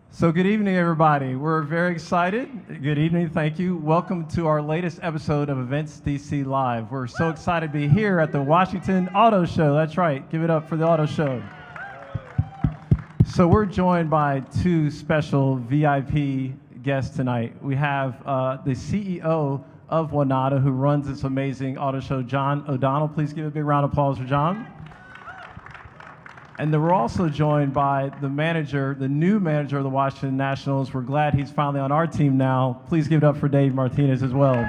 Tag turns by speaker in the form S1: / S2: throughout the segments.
S1: So good evening, everybody. We're very excited. Good evening, thank you. Welcome to our latest episode of Events DC Live. We're so excited to be here at the Washington Auto Show. That's right, give it up for the Auto Show. So we're joined by two special VIP guests tonight. We have the CEO of Wanada, who runs this amazing auto show, John O'Donnell. Please give a big round of applause for John. And then we're also joined by the manager, the new manager of the Washington Nationals. We're glad he's finally on our team now. Please give it up for Dave Martinez as well.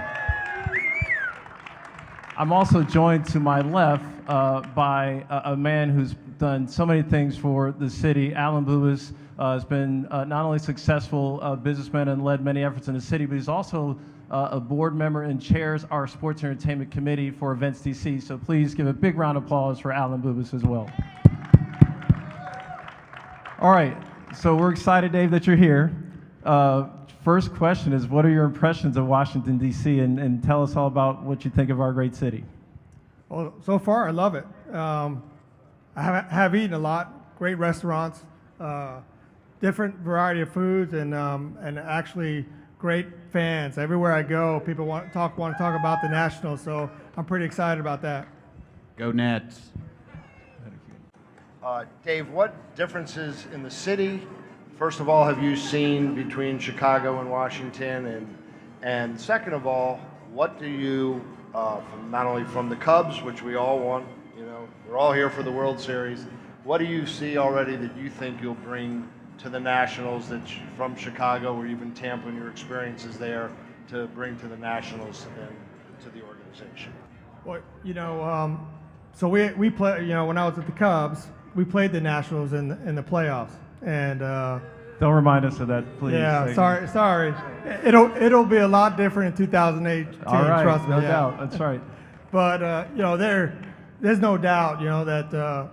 S1: I'm also joined to my left by a man who's done so many things for the city. Alan Bubas has been not only a successful businessman and led many efforts in the city, but he's also a board member and chairs our Sports Entertainment Committee for Events DC. So please give a big round of applause for Alan Bubas as well. All right, so we're excited, Dave, that you're here. First question is, what are your impressions of Washington, D.C., and tell us all about what you think of our great city.
S2: Well, so far, I love it. I have eaten a lot, great restaurants, different variety of foods, and actually great fans. Everywhere I go, people want to talk about the Nationals, so I'm pretty excited about that.
S3: Go Nets.
S4: Dave, what differences in the city, first of all, have you seen between Chicago and Washington? And second of all, what do you, not only from the Cubs, which we all want, we're all here for the World Series, what do you see already that you think you'll bring to the Nationals from Chicago or even Tampa and your experiences there to bring to the Nationals and to the organization?
S2: Well, so we play, when I was at the Cubs, we played the Nationals in the playoffs, and
S1: don't remind us of that, please.
S2: Yeah, sorry. It'll be a lot different in 2018.
S1: All right,
S2: trust me.
S1: no doubt. That's right.
S2: But there's no doubt, that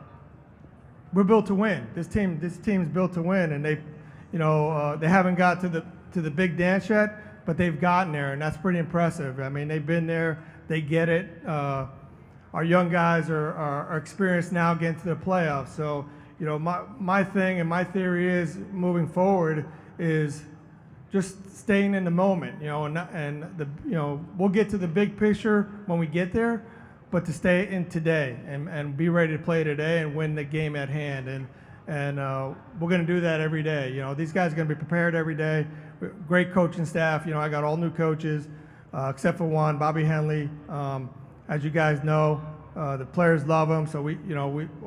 S2: we're built to win. This team's built to win, and they haven't got to the big dance yet, but they've gotten there, and that's pretty impressive. I mean, they've been there, they get it. Our young guys are experienced now getting to the playoffs. So, my thing and my theory is moving forward is just staying in the moment, we'll get to the big picture when we get there, but to stay in today and be ready to play today and win the game at hand. And we're going to do that every day. These guys are going to be prepared every day. Great coaching staff. I got all new coaches except for one, Bobby Henley. As you guys know, the players love him, so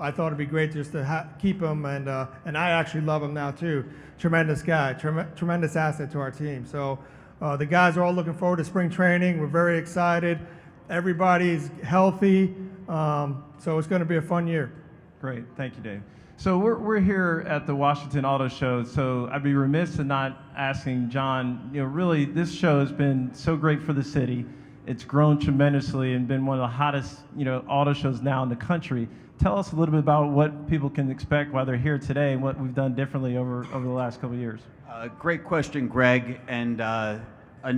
S2: I thought it'd be great just to keep him, and I actually love him now too. Tremendous guy, tremendous asset to our team. So the guys are all looking forward to spring training. We're very excited. Everybody's healthy, so it's going to be a fun year.
S1: Great, thank you, Dave. So we're here at the Washington Auto Show, so I'd be remiss in not asking John, really this show has been so great for the city. It's grown tremendously and been one of the hottest, auto shows now in the country. Tell us a little bit about what people can expect while they're here today and what we've done differently over the last couple of years.
S3: Great question, Greg. And I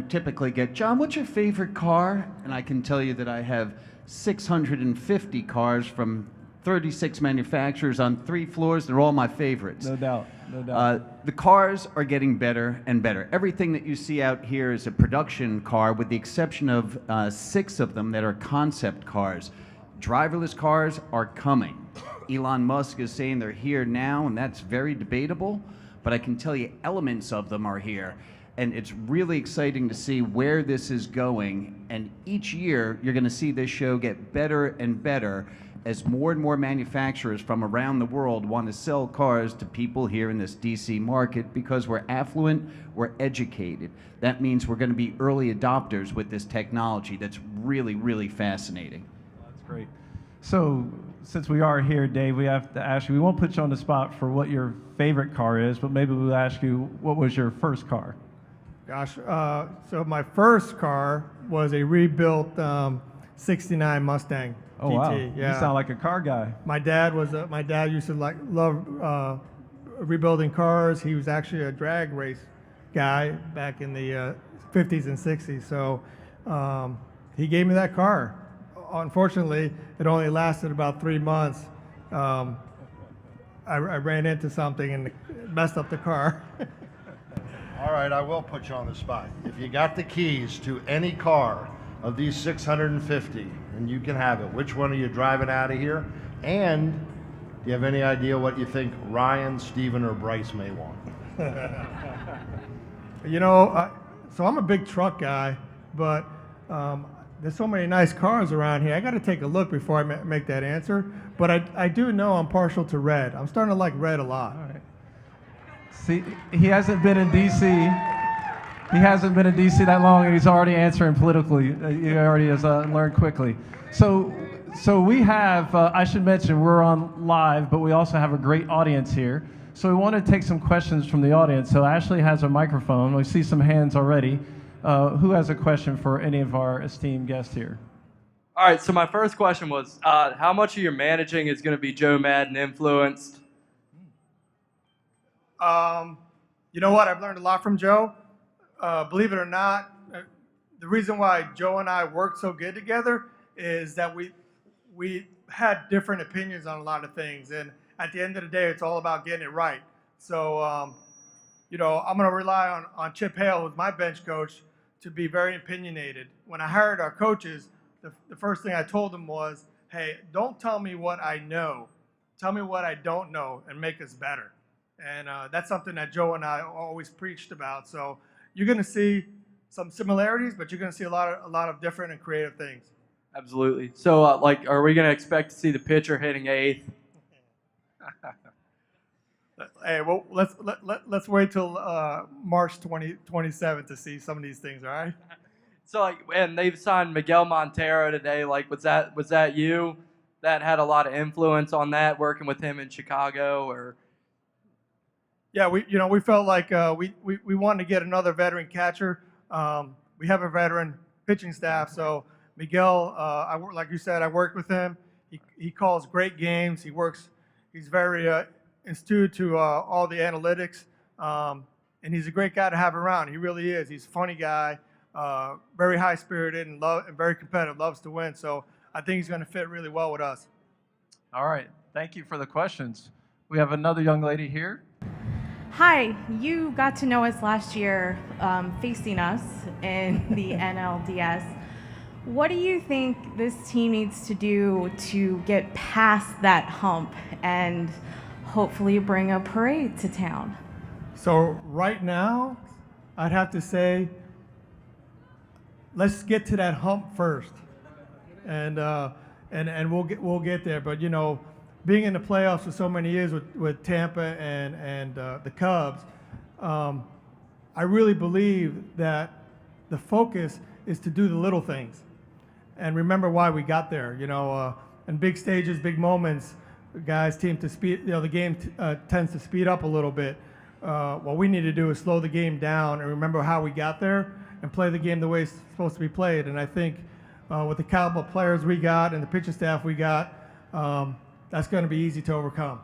S3: typically get, John, what's your favorite car? And I can tell you that I have 650 cars from 36 manufacturers on 3 floors. They're all my favorites.
S1: No doubt, no doubt.
S3: The cars are getting better and better. Everything that you see out here is a production car, with the exception of 6 of them that are concept cars. Driverless cars are coming. Elon Musk is saying they're here now, and that's very debatable, but I can tell you elements of them are here. And it's really exciting to see where this is going. And each year, you're going to see this show get better and better as more and more manufacturers from around the world want to sell cars to people here in this DC market, because we're affluent, we're educated. That means we're going to be early adopters with this technology that's really, really fascinating.
S1: That's great. So since we are here, Dave, we have to ask you, we won't put you on the spot for what your favorite car is, but maybe we'll ask you, what was your first car?
S2: Gosh, so my first car was a rebuilt 69 Mustang.
S1: Oh,
S2: GT,
S1: wow.
S2: yeah.
S1: You sound like a car guy.
S2: My dad used to love rebuilding cars. He was actually a drag race guy back in the 50s and 60s. So he gave me that car. Unfortunately, it only lasted about 3 months. I ran into something and messed up the car.
S4: All right, I will put you on the spot. If you got the keys to any car of these 650, and you can have it, which one are you driving out of here? And do you have any idea what you think Ryan, Steven, or Bryce may want?
S2: So I'm a big truck guy, but there's so many nice cars around here. I got to take a look before I make that answer. But I do know I'm partial to red. I'm starting to like red a lot.
S1: All right. See, he hasn't been in D.C. He hasn't been in D.C. that long, and he's already answering politically. He already has learned quickly. So we have, I should mention, we're on live, but we also have a great audience here. So we want to take some questions from the audience. So Ashley has a microphone. We see some hands already. Who has a question for any of our esteemed guests here?
S5: All right, so my first question was, how much of your managing is going to be Joe Madden influenced?
S2: You know what? I've learned a lot from Joe. Believe it or not, the reason why Joe and I worked so good together is that we had different opinions on a lot of things. And at the end of the day, it's all about getting it right. So, I'm going to rely on Chip Hale, who's my bench coach, to be very opinionated. When I hired our coaches, the first thing I told them was, hey, don't tell me what I know. Tell me what I don't know and make us better. And that's something that Joe and I always preached about. So you're going to see some similarities, but you're going to see a lot of different and creative things.
S5: Absolutely. So, are we going to expect to see the pitcher hitting eighth?
S2: Hey, well, let's wait till March 2027 to see some of these things. All right.
S5: So, and they've signed Miguel Montero today. Was that you that had a lot of influence on that, working with him in Chicago, or?
S2: Yeah, we felt like we wanted to get another veteran catcher. We have a veteran pitching staff, so Miguel, like you said, I worked with him. He calls great games. He's very astute to all the analytics, and he's a great guy to have around. He really is. He's a funny guy, very high spirited and very competitive. Loves to win. So I think he's going to fit really well with us.
S1: All right. Thank you for the questions. We have another young lady here.
S6: Hi, you got to know us last year facing us in the NLDS. What do you think this team needs to do to get past that hump and hopefully bring a parade to town?
S2: So right now, I'd have to say, let's get to that hump first, and we'll get there. But being in the playoffs for so many years with Tampa and the Cubs, I really believe that the focus is to do the little things and remember why we got there. In big stages, big moments, guys team to speed. The game tends to speed up a little bit. What we need to do is slow the game down and remember how we got there and play the game the way it's supposed to be played. And I think with the caliber of players we got and the pitching staff we got, that's going to be easy to overcome.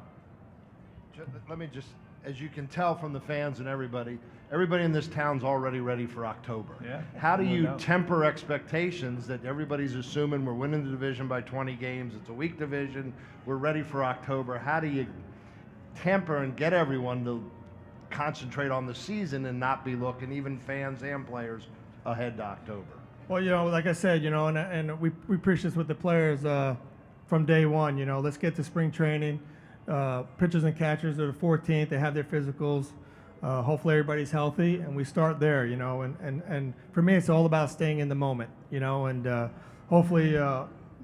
S4: Let me just, as you can tell from the fans and everybody in this town's already ready for October.
S1: Yeah.
S4: How do you temper expectations that everybody's assuming we're winning the division by 20 games, it's a weak division, we're ready for October? How do you temper and get everyone to concentrate on the season and not be looking, even fans and players, ahead to October?
S2: Well, like I said, and we preach this with the players from day one. Let's get to spring training. Pitchers and catchers are the 14th. They have their physicals. Hopefully everybody's healthy, and we start there. And for me, it's all about staying in the moment. And hopefully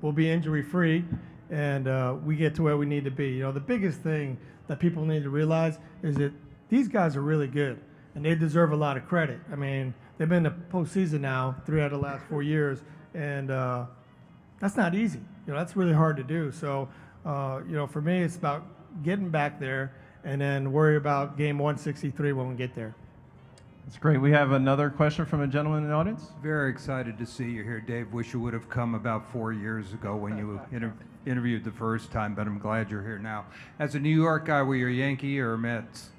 S2: we'll be injury free, and we get to where we need to be. The biggest thing that people need to realize is that these guys are really good, and they deserve a lot of credit. I mean, they've been in the postseason now 3 out of the last 4 years, and that's not easy. That's really hard to do. So, for me, it's about getting back there and then worry about game 163 when we get there.
S1: That's great. We have another question from a gentleman in the audience.
S7: Very excited to see you here, Dave. Wish you would have come about 4 years ago when you interviewed the first time, but I'm glad you're here now. As a New York guy, were you a Yankee or a Mets?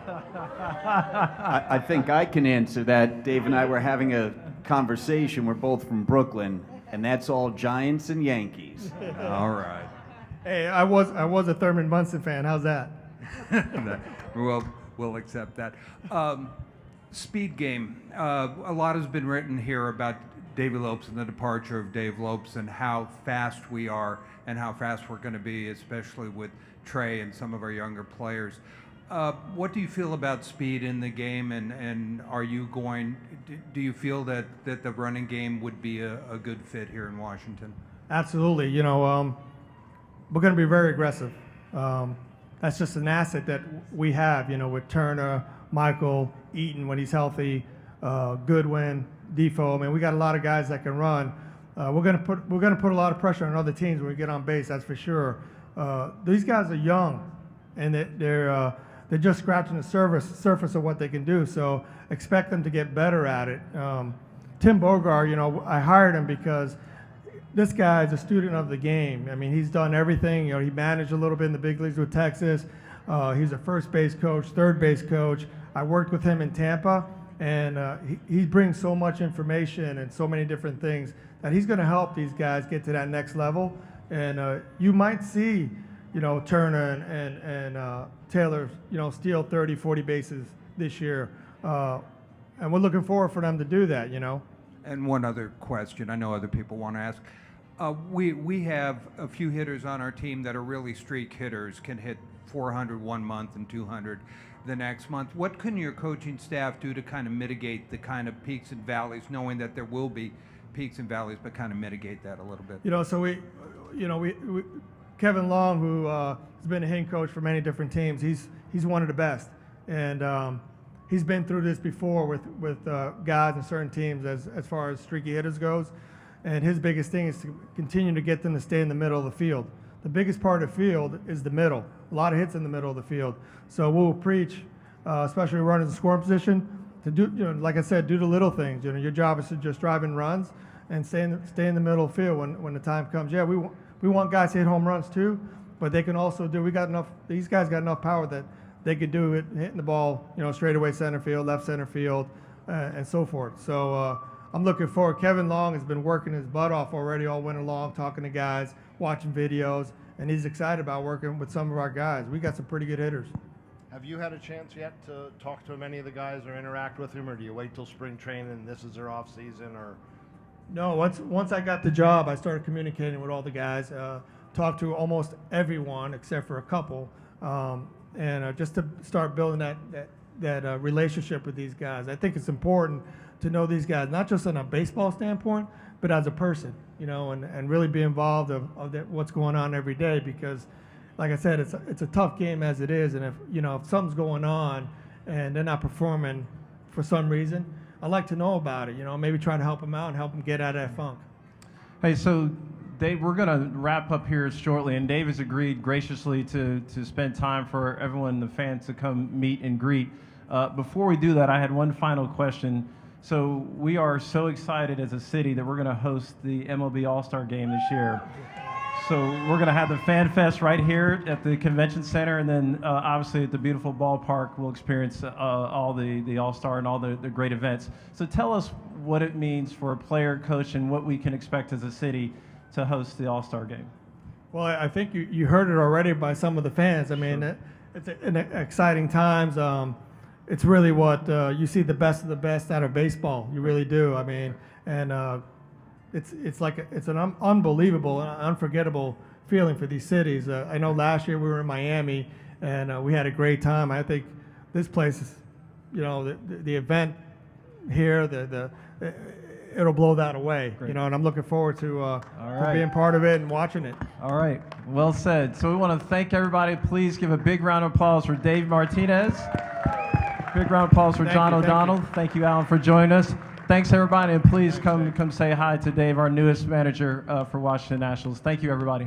S3: I think I can answer that. Dave and I were having a conversation. We're both from Brooklyn, and that's all Giants and Yankees.
S7: All right.
S2: Hey, I was a Thurman Munson fan. How's that?
S7: Well, we'll accept that. Speed game. A lot has been written here about Davey Lopes and the departure of Dave Lopes and how fast we are and how fast we're going to be, especially with Trey and some of our younger players. What do you feel about speed in the game, and are you going? Do you feel that the running game would be a good fit here in Washington?
S2: Absolutely. You know, we're going to be very aggressive. That's just an asset that we have. You know, with Turner, Michael, Eaton when he's healthy, Goodwin, Defoe. I mean, we got a lot of guys that can run. We're going to put a lot of pressure on other teams when we get on base. That's for sure. These guys are young, and they're just scratching the surface of what they can do. So expect them to get better at it. Tim Bogart, you know, I hired him because this guy is a student of the game. I mean, he's done everything. You know, he managed a little bit in the big leagues with Texas. He's a first base coach, third base coach. I worked with him in Tampa, and he brings so much information and so many different things that he's going to help these guys get to that next level. And you might see, you know, Turner and Taylor, you know, steal 30, 40 bases this year. And we're looking forward for them to do that, you know.
S7: And one other question I know other people want to ask. We have a few hitters on our team that are really streak hitters, can hit 400 one month and 200 the next month. What can your coaching staff do to kind of mitigate the kind of peaks and valleys, knowing that there will be peaks and valleys, but kind of mitigate that a little bit?
S2: You know, so we Kevin Long, who has been a hitting coach for many different teams, he's one of the best, and he's been through this before with guys in certain teams as far as streaky hitters goes. And his biggest thing is to continue to get them to stay in the middle of the field. The biggest part of the field is the middle. A lot of hits in the middle of the field. So we'll preach, especially runners in scoring position, to do, you know, like I said, do the little things. You know, your job is to just drive in runs and stay in the middle of the field when the time comes. Yeah, we want guys to hit home runs too, but they can also do. These guys got enough power that they could do it, hitting the ball, you know, straightaway center field, left center field, and so forth. So I'm looking forward. Kevin Long has been working his butt off already all winter long, talking to guys, watching videos, and he's excited about working with some of our guys. We got some pretty good hitters.
S4: Have you had a chance yet to talk to many of the guys or interact with them, or do you wait till spring training and this is their off season? Or
S2: No, once I got the job, I started communicating with all the guys, talked to almost everyone except for a couple, and just to start building that relationship with these guys. I think it's important to know these guys, not just on a baseball standpoint, but as a person, you know, and really be involved of what's going on every day, because, like I said, it's a tough game as it is, and if something's going on and they're not performing for some reason, I'd like to know about it, you know, maybe try to help them out and help them get out of that funk.
S1: Hey, so Dave, we're going to wrap up here shortly, and Dave has agreed graciously to spend time for everyone, the fans, to come meet and greet. Before we do that, I had one final question. So we are so excited as a city that we're going to host the MLB All-Star Game this year. So we're going to have the Fan Fest right here at the Convention Center, and then obviously at the beautiful ballpark, we'll experience all the All-Star and all the great events. So tell us what it means for a player, coach, and what we can expect as a city to host the All-Star Game.
S2: Well, I think you heard it already by some of the fans. I mean, sure. It's exciting times. It's really what you see the best of the best out of baseball. You really do. I mean, and it's an unbelievable, unforgettable feeling for these cities. I know last year we were in Miami and we had a great time. I think this place is, you know, the event here, it'll blow that away. Great. You know, and I'm looking forward to being part of it and watching it.
S1: All right, well said. So we want to thank everybody. Please give a big round of applause for Dave Martinez. Big round of applause for John O'Donnell. Thank you, Alan, for joining us. Thanks, everybody, and please come say hi to Dave, our newest manager for Washington Nationals. Thank you, everybody.